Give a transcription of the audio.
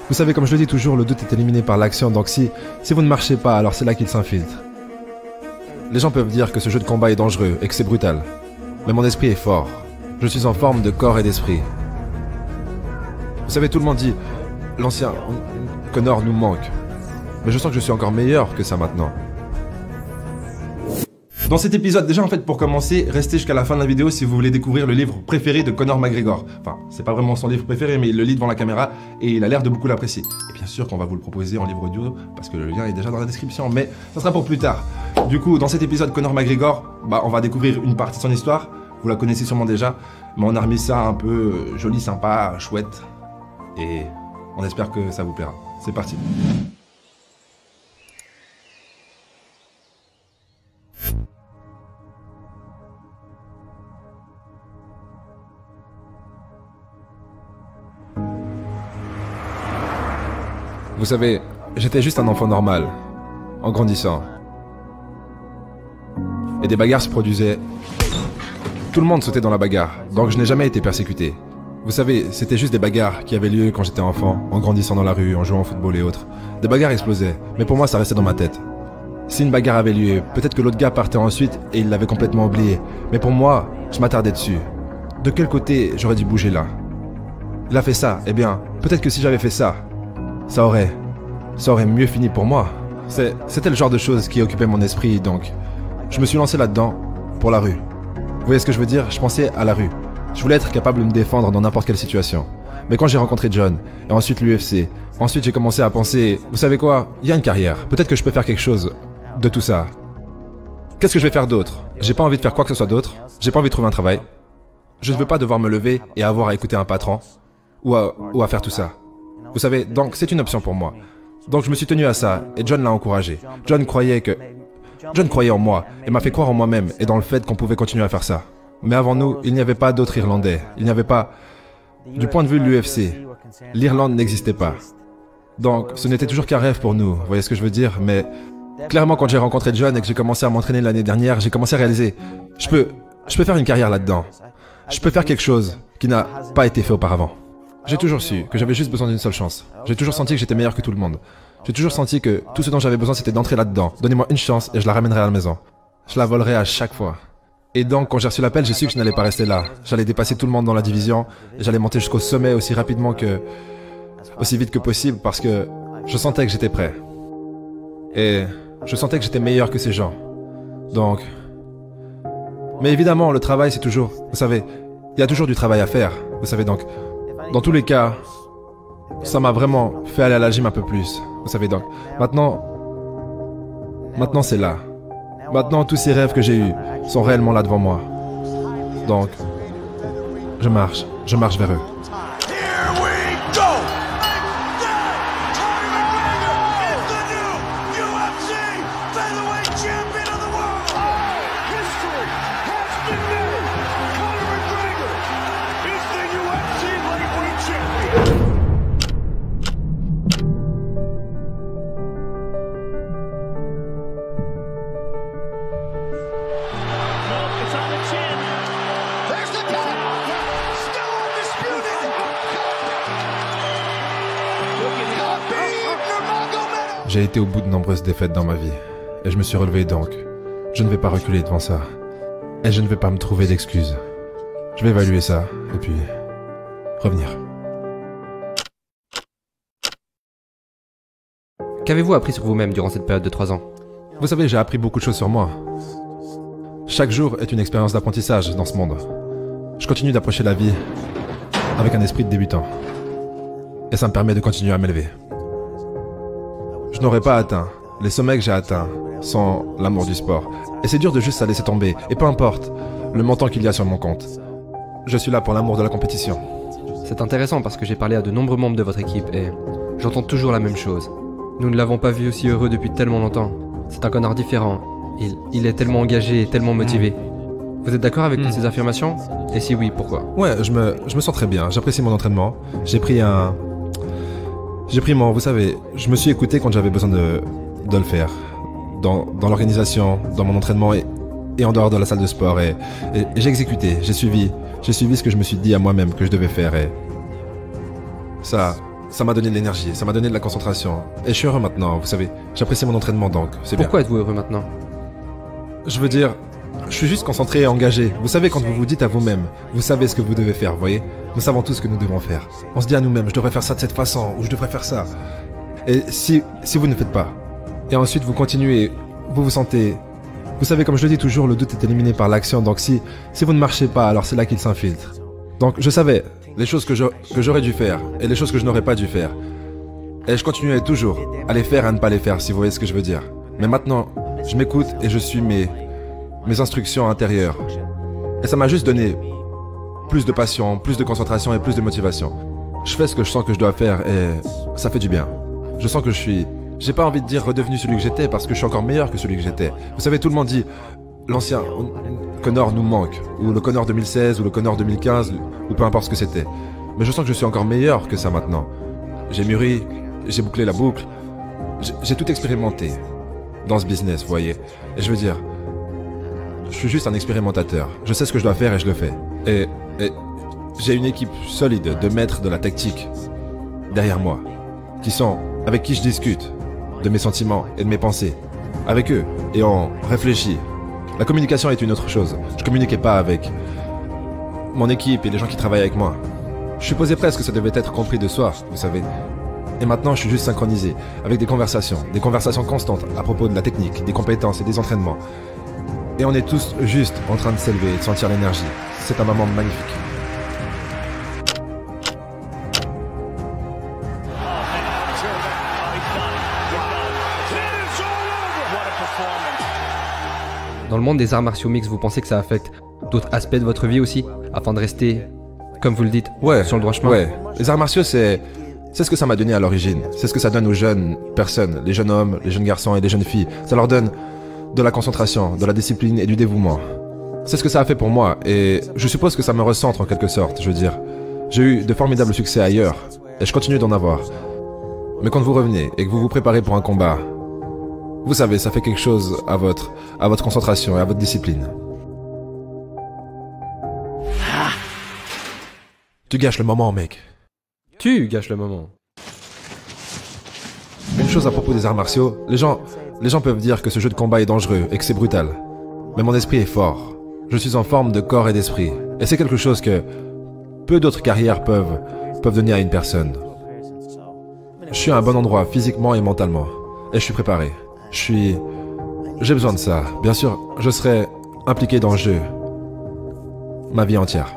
Vous savez, comme je le dis toujours, le doute est éliminé par l'action, donc si vous ne marchez pas, alors c'est là qu'il s'infiltre. Les gens peuvent dire que ce jeu de combat est dangereux et que c'est brutal. Mais mon esprit est fort. Je suis en forme de corps et d'esprit. Vous savez, tout le monde dit, l'ancien Connor nous manque. Mais je sens que je suis encore meilleur que ça maintenant. Dans cet épisode, déjà en fait pour commencer, restez jusqu'à la fin de la vidéo si vous voulez découvrir le livre préféré de Conor McGregor. Enfin, c'est pas vraiment son livre préféré, mais il le lit devant la caméra et il a l'air de beaucoup l'apprécier. Et bien sûr qu'on va vous le proposer en livre audio, parce que le lien est déjà dans la description, mais ça sera pour plus tard. Du coup, dans cet épisode Conor McGregor, on va découvrir une partie de son histoire. Vous la connaissez sûrement déjà, mais on a remis ça un peu joli, sympa, chouette. Et on espère que ça vous plaira. C'est parti. Vous savez, j'étais juste un enfant normal, en grandissant. Et des bagarres se produisaient. Tout le monde sautait dans la bagarre, donc je n'ai jamais été persécuté. Vous savez, c'était juste des bagarres qui avaient lieu quand j'étais enfant, en grandissant dans la rue, en jouant au football et autres. Des bagarres explosaient, mais pour moi ça restait dans ma tête. Si une bagarre avait lieu, peut-être que l'autre gars partait ensuite et il l'avait complètement oublié. Mais pour moi, je m'attardais dessus. De quel côté j'aurais dû bouger là? Il a fait ça, eh bien, peut-être que si j'avais fait ça, ça aurait mieux fini pour moi. C'était le genre de choses qui occupait mon esprit, donc je me suis lancé là-dedans pour la rue. Vous voyez ce que je veux dire? Je pensais à la rue. Je voulais être capable de me défendre dans n'importe quelle situation. Mais quand j'ai rencontré John, et ensuite l'UFC, ensuite j'ai commencé à penser, vous savez quoi? Il y a une carrière, peut-être que je peux faire quelque chose de tout ça. Qu'est-ce que je vais faire d'autre? J'ai pas envie de faire quoi que ce soit d'autre, j'ai pas envie de trouver un travail. Je ne veux pas devoir me lever et avoir à écouter un patron, ou à faire tout ça. Vous savez, donc c'est une option pour moi. Donc je me suis tenu à ça, et John l'a encouragé. John croyait en moi, et m'a fait croire en moi-même, et dans le fait qu'on pouvait continuer à faire ça. Mais avant nous, il n'y avait pas d'autres Irlandais. Il n'y avait pas... Du point de vue de l'UFC, l'Irlande n'existait pas. Donc ce n'était toujours qu'un rêve pour nous, vous voyez ce que je veux dire? Mais clairement, quand j'ai rencontré John et que j'ai commencé à m'entraîner l'année dernière, j'ai commencé à réaliser, je peux faire une carrière là-dedans. Je peux faire quelque chose qui n'a pas été fait auparavant. J'ai toujours su que j'avais juste besoin d'une seule chance. J'ai toujours senti que j'étais meilleur que tout le monde. J'ai toujours senti que tout ce dont j'avais besoin c'était d'entrer là-dedans. Donnez-moi une chance et je la ramènerai à la maison. Je la volerai à chaque fois. Et donc quand j'ai reçu l'appel, j'ai su que je n'allais pas rester là. J'allais dépasser tout le monde dans la division. Et j'allais monter jusqu'au sommet aussi vite que possible parce que je sentais que j'étais prêt. Et je sentais que j'étais meilleur que ces gens. Donc... Mais évidemment, le travail c'est toujours... Vous savez, il y a toujours du travail à faire. Vous savez donc... Dans tous les cas, ça m'a vraiment fait aller à la gym un peu plus. Vous savez donc, maintenant c'est là. Maintenant, tous ces rêves que j'ai eus sont réellement là devant moi. Donc, je marche vers eux. J'ai été au bout de nombreuses défaites dans ma vie, et je me suis relevé donc. Je ne vais pas reculer devant ça, et je ne vais pas me trouver d'excuses. Je vais évaluer ça, et puis... revenir. Qu'avez-vous appris sur vous-même durant cette période de 3 ans? Vous savez, j'ai appris beaucoup de choses sur moi. Chaque jour est une expérience d'apprentissage dans ce monde. Je continue d'approcher la vie avec un esprit de débutant. Et ça me permet de continuer à m'élever. Je n'aurais pas atteint les sommets que j'ai atteints sans l'amour du sport. Et c'est dur de juste la laisser tomber. Et peu importe le montant qu'il y a sur mon compte. Je suis là pour l'amour de la compétition. C'est intéressant parce que j'ai parlé à de nombreux membres de votre équipe et j'entends toujours la même chose. Nous ne l'avons pas vu aussi heureux depuis tellement longtemps. C'est un Connor différent. Il est tellement engagé et tellement motivé. Vous êtes d'accord avec toutes ces affirmations? Et si oui, pourquoi? Ouais, je me sens très bien. J'apprécie mon entraînement. J'ai pris mon... Vous savez, je me suis écouté quand j'avais besoin de le faire. Dans l'organisation, dans mon entraînement et en dehors de la salle de sport. Et j'ai exécuté, j'ai suivi ce que je me suis dit à moi-même que je devais faire. Et ça Ça m'a donné de l'énergie, ça m'a donné de la concentration. Et je suis heureux maintenant, vous savez. J'apprécie mon entraînement donc, c'est bien. Pourquoi êtes-vous heureux maintenant? Je veux dire, je suis juste concentré et engagé. Vous savez, quand vous vous dites à vous-même, vous savez ce que vous devez faire, vous voyez? Nous savons tous ce que nous devons faire. On se dit à nous-mêmes, je devrais faire ça de cette façon, ou je devrais faire ça. Et si vous ne faites pas, et ensuite vous continuez, vous vous sentez... Vous savez, comme je le dis toujours, le doute est éliminé par l'action, donc si vous ne marchez pas, alors c'est là qu'il s'infiltre. Donc je savais les choses que j'aurais dû faire, et les choses que je n'aurais pas dû faire. Et je continuais toujours à les faire et à ne pas les faire, si vous voyez ce que je veux dire. Mais maintenant, je m'écoute et je suis mes instructions intérieures. Et ça m'a juste donné plus de passion, plus de concentration et plus de motivation. Je fais ce que je sens que je dois faire et ça fait du bien. Je sens que j'ai pas envie de dire redevenu celui que j'étais parce que je suis encore meilleur que celui que j'étais. Vous savez, tout le monde dit l'ancien Connor nous manque, ou le Connor 2016, ou le Connor 2015, ou peu importe ce que c'était. Mais je sens que je suis encore meilleur que ça maintenant. J'ai mûri, j'ai bouclé la boucle, j'ai tout expérimenté dans ce business, vous voyez. Et je veux dire, je suis juste un expérimentateur. Je sais ce que je dois faire et je le fais. Et j'ai une équipe solide de maîtres de la tactique derrière moi, avec qui je discute de mes sentiments et de mes pensées. Avec eux, et on réfléchit. La communication est une autre chose. Je communiquais pas avec mon équipe et les gens qui travaillent avec moi. Je supposais presque que ça devait être compris de soi, vous savez. Et maintenant, je suis juste synchronisé avec des conversations constantes à propos de la technique, des compétences et des entraînements. Et on est tous juste en train de s'élever et de sentir l'énergie. C'est un moment magnifique. Dans le monde des arts martiaux mixtes, vous pensez que ça affecte d'autres aspects de votre vie aussi, afin de rester, comme vous le dites, sur le droit chemin? Ouais, les arts martiaux, c'est ce que ça m'a donné à l'origine. C'est ce que ça donne aux jeunes personnes, les jeunes hommes, les jeunes garçons et les jeunes filles. Ça leur donne de la concentration, de la discipline et du dévouement. C'est ce que ça a fait pour moi, et je suppose que ça me recentre en quelque sorte, je veux dire. J'ai eu de formidables succès ailleurs, et je continue d'en avoir. Mais quand vous revenez et que vous vous préparez pour un combat, vous savez, ça fait quelque chose à votre concentration et à votre discipline. Tu gâches le moment, mec. Tu gâches le moment. Une chose à propos des arts martiaux, les gens peuvent dire que ce jeu de combat est dangereux et que c'est brutal. Mais mon esprit est fort. Je suis en forme de corps et d'esprit. Et c'est quelque chose que peu d'autres carrières peuvent donner à une personne. Je suis à un bon endroit physiquement et mentalement. Et je suis préparé. J'ai besoin de ça. Bien sûr, je serai impliqué dans le jeu ma vie entière.